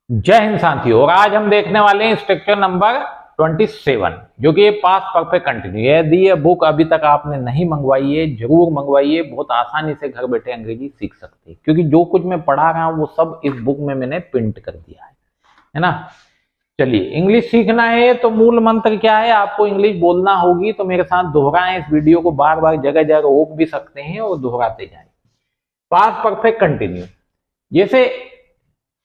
जय हिंद साथियों। और आज हम देखने वाले हैं स्ट्रक्चर नंबर 27 जो कि ये पास्ट परफेक्ट कंटिन्यू है। यदि ये बुक अभी तक आपने नहीं मंगवाई है जरूर मंगवाइए। बहुत आसानी से घर बैठे अंग्रेजी सीख सकते हैं क्योंकि जो कुछ मैं पढ़ा रहा हूँ वो सब इस बुक में मैंने प्रिंट कर दिया है ना। चलिए, इंग्लिश सीखना है तो मूल मंत्र क्या है, आपको इंग्लिश बोलना होगी। तो मेरे साथ दोहराएं, इस वीडियो को बार बार जगह जगह रोक भी सकते हैं और दोहराते जाएं। पास्ट परफेक्ट कंटिन्यू, जैसे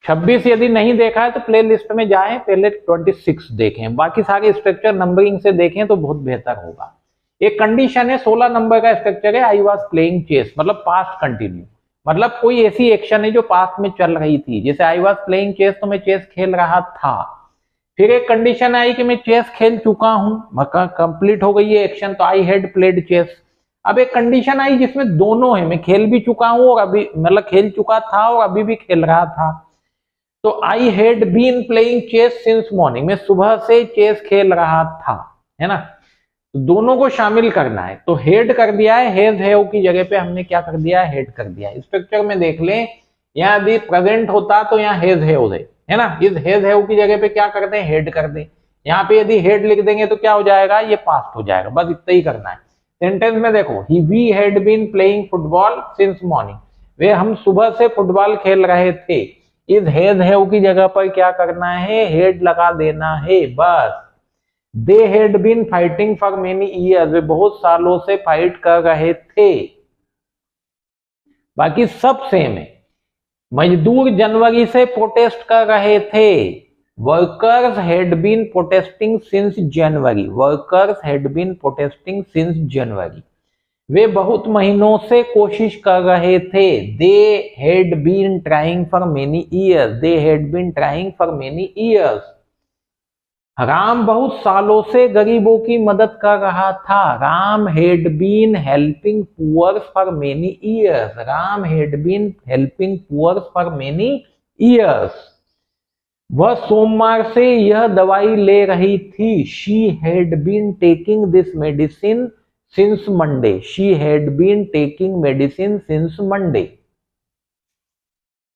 26 यदि नहीं देखा है तो प्ले लिस्ट में जाएं, पहले 26 देखें, बाकी सारे स्ट्रक्चर नंबरिंग से देखें तो बहुत बेहतर होगा। एक कंडीशन है, 16 नंबर का स्ट्रक्चर है, आई वॉज प्लेइंग चेस, मतलब पास्ट कंटिन्यू, मतलब कोई ऐसी एक्शन है जो पास्ट में चल रही थी। जैसे आई वॉज प्लेइंग चेस तो मैं चेस खेल रहा था। फिर एक कंडीशन आई कि मैं चेस खेल चुका हूं, कंप्लीट हो गई है एक्शन, तो आई हैड प्लेड चेस। अब एक कंडीशन आई जिसमें दोनों है, मैं खेल भी चुका हूं और अभी मतलब खेल चुका था और अभी भी खेल रहा था। तो I had been playing chess since morning, मैं सुबह से चेस खेल रहा था, है ना। तो दोनों को शामिल करना है तो हेड कर दिया है, हैज हैव की जगह पे हमने क्या कर दिया है, हेड कर दिया है। स्ट्रक्चर में देख लें, यहाँ यदि प्रेजेंट होता तो यहाँ हैज हैव है ना, इस हैज हैव की जगह पे क्या कर दें, हेड कर दें। यहाँ पे यदि हेड लिख देंगे तो क्या हो जाएगा, ये पास्ट हो जाएगा। बस इतना ही करना है। सेंटेंस में देखो, we had been playing football since morning, वे हम सुबह से फुटबॉल खेल रहे थे। इस हैज हैव की जगह पर क्या करना है, हेड लगा देना है बस। They had been fighting for many years, वे बहुत सालों से फाइट कर रहे थे। बाकी सब सेम है। मजदूर जनवरी से प्रोटेस्ट कर रहे थे। Workers had been protesting since January, workers had been protesting since January, वे बहुत महीनों से कोशिश कर रहे थे। They had been trying for many years, they had been trying for many years. Ram बहुत सालों से गरीबों की मदद कर रहा था। Ram had been helping poors for many years, Ram had been helping poors for many years. वह सोमवार से यह दवाई ले रही थी। She had been taking this medicine since Monday, she had been taking medicine since Monday.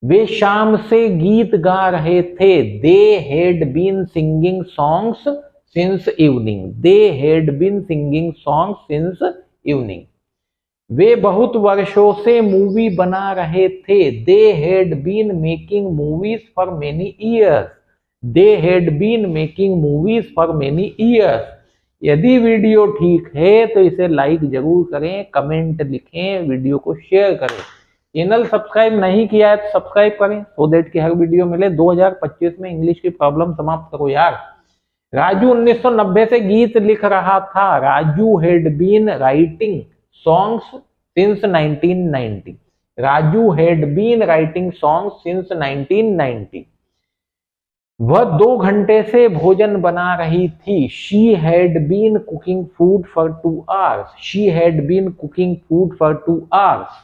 वे शाम से गीत गा रहे थे। They had been singing songs since evening, they had been singing songs since evening. वे बहुत वर्षों से मूवी बना रहे थे। They had been making movies for many years, they had been making movies for many years. यदि video ठीक है तो इसे लाइक जरूर करें, कमेंट लिखें, वीडियो को शेयर करें। चैनल सब्सक्राइब नहीं किया है तो सब्सक्राइब करें सो दैट की हर वीडियो मिले। 2025 में इंग्लिश की प्रॉब्लम समाप्त करो यार। राजू 1990 से गीत लिख रहा था। Raju had been writing songs since 1990, Raju had been writing songs since 1990। वह 2 घंटे से भोजन बना रही थी। She had been cooking food for 2 hours, she had been cooking food for 2 hours।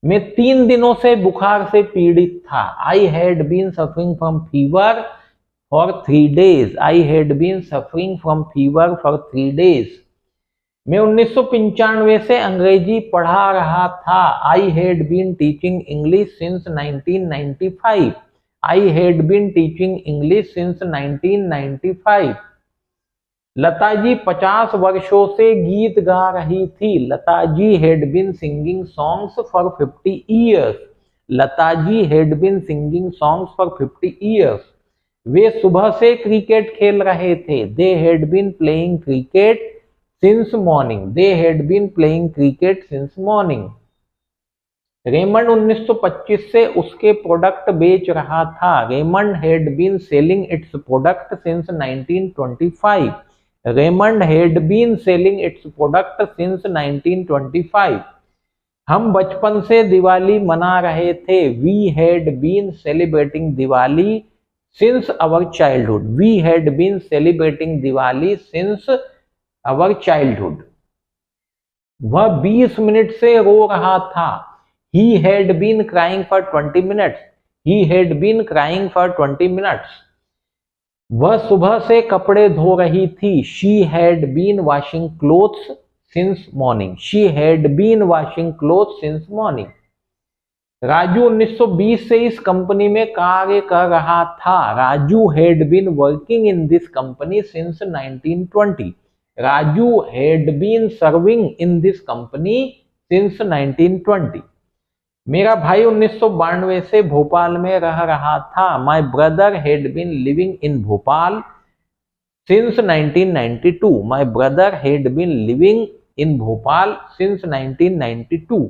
मैं 3 दिनों से बुखार से पीड़ित था। I had been suffering from fever for 3 days, I had been suffering from fever for 3 days। मैं 1995 से अंग्रेजी पढ़ा रहा था। I had been teaching English since 1995, I had been teaching English since 1995। Lata ji 50 वर्षों से गीत गा रही थी। Lata ji had been singing songs for 50 years, Lata ji had been singing songs for 50 years। वे सुबह से क्रिकेट खेल रहे थे। They had been playing cricket since morning, they had been playing cricket since morning. Raymond 1925 से उसके प्रोडक्ट बेच रहा था। Raymond had been selling its product since 1925, Raymond had been selling its product since 1925। हम बचपन से दिवाली मना रहे थे। We had been celebrating Diwali since our childhood, we had been celebrating Diwali since our childhood. वह 20 मिनट से रो रहा था। He had been crying for 20 minutes, he had been crying for 20 minutes। वह सुबह से कपड़े धो रही थी। She had been washing clothes since morning, she had been washing clothes since morning। Raju 1920 से इस कंपनी में कार्य कर रहा था। Raju had been working in this company since 1920। Raju had been serving in this company since 1920। मेरा भाई 1992 से भोपाल में रह रहा था। My brother had been living in Bhopal since 1992। My brother had been living in Bhopal since 1992।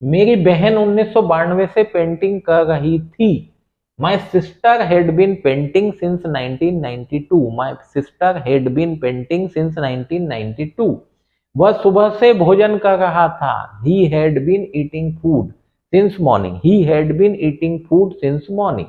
मेरी बहन 1992 से पेंटिंग कर रही थी। My sister had been painting since 1992। My sister had been painting since 1992। वह सुबह से भोजन कर रहा था। He had been eating food since morning. He had been eating food since morning.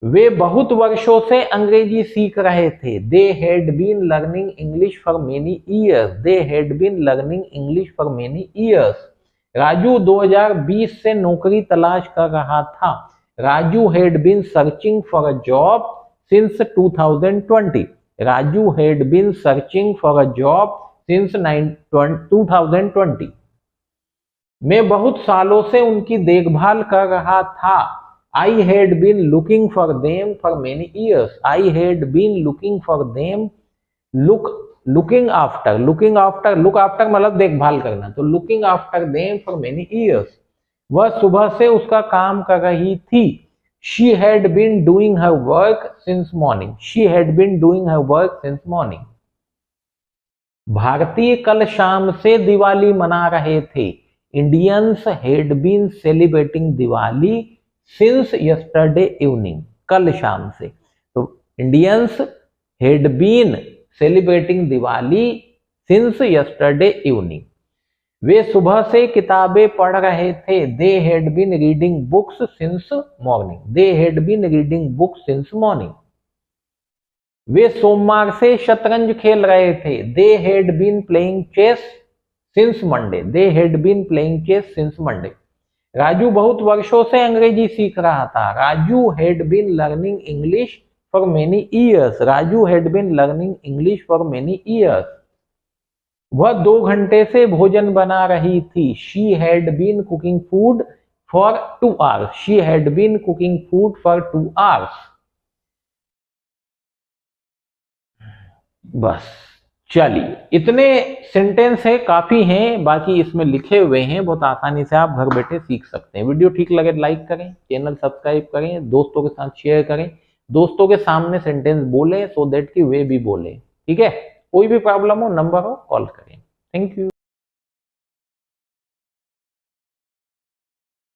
वे बहुत वर्षों से अंग्रेजी सीख रहे थे। They had been learning English for many years. They had been learning English for many years. Raju 2020 से नौकरी तलाश कर रहा था। Raju had been searching for a job since 2020। Raju had been searching for a job since 2020। मैं बहुत सालों से उनकी देखभाल कर रहा था। I had been looking for them for many years. I had been looking for them. Looking after मतलब देखभाल करना, तो looking after them for many years. वह सुबह से उसका काम कर रही थी। She had been doing her work since morning. She had been doing her work since morning. भारतीय कल शाम से दिवाली मना रहे थे। Indians had been celebrating Diwali since yesterday evening. कल शाम से, तो Indians had been celebrating Diwali since yesterday evening. वे सुबह से किताबें पढ़ रहे थे। They had been reading books since morning. They had been reading books since morning. वे सोमवार से शतरंज खेल रहे थे। They had been playing chess since Monday. They had been playing chess since Monday. Raju बहुत वर्षों से अंग्रेजी सीख रहा था। Raju had been learning English for many years. Raju had been learning English for many years. वह 2 घंटे से भोजन बना रही थी। She had been cooking food for 2 hours. She had been cooking food for 2 hours. बस चलिए, इतने सेंटेंस है, काफी हैं, बाकी इसमें लिखे हुए हैं, बहुत आसानी से आप घर बैठे सीख सकते हैं। वीडियो ठीक लगे लाइक करें, चैनल सब्सक्राइब करें, दोस्तों के साथ शेयर करें, दोस्तों के सामने सेंटेंस बोलें सो दैट कि वे भी बोले। ठीक है, कोई भी प्रॉब्लम हो, नंबर हो, कॉल करें। Thank you.